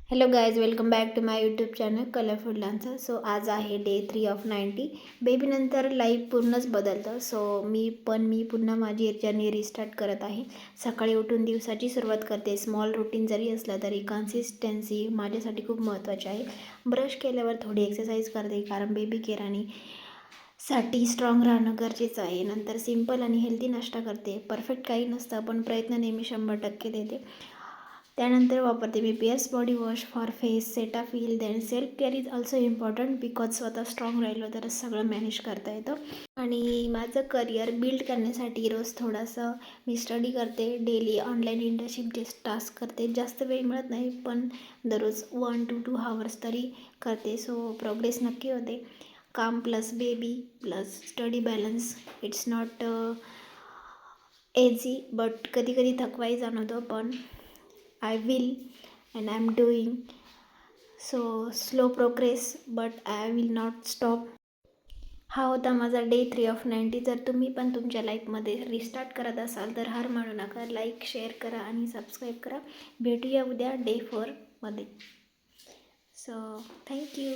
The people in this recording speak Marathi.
Hello guys, welcome back to my YouTube channel Colourful Dancer. So आज आहे डे 3 ऑफ 90. बेबीनंतर लाईफ पूर्णच बदलतं. सो मी पुन्हा माझी जर्नी रिस्टार्ट करत आहे. सकाळी उठून दिवसाची सुरुवात करते. स्मॉल रुटीन जरी असलं तरी कन्सिस्टन्सी माझ्यासाठी खूप महत्त्वाची आहे. ब्रश केल्यावर थोडी एक्सरसाइज करते, कारण बेबी केअर आणि साठी स्ट्रॉंग राहणं गरजेचं आहे. नंतर सिम्पल आणि हेल्दी नाश्ता करते. परफेक्ट काही नसतं, पण प्रयत्न नेहमी 100% देते. त्यानंतर वापरते मी PS body wash for face, Cetaphil. Then self care is also important, because स्वतः स्ट्रॉंग राहिलं तरच सगळं मॅनेज करता येतं. आणि माझं करिअर बिल्ड करण्यासाठी रोज थोडंसं मी स्टडी करते. डेली ऑनलाईन इंटर्नशिपचे टास्क करते. जास्त वेळ मिळत नाही, पण दररोज 1 to 2 hours तरी करते. सो प्रोग्रेस नक्की होते. काम plus baby plus study balance, it's not easy, but कधी कधी थकवाही जाणवतो, पण I will and I am doing. So slow progress, but I will not stop. हा होता माझा डे 3 ऑफ 90. जर तुम्ही पण तुमच्या लाईफमध्ये रिस्टार्ट करत असाल तर हार मानू नका. लाईक, शेअर करा आणि सबस्क्राईब करा. भेटूया उद्या डे 4 मध्ये. So thank you.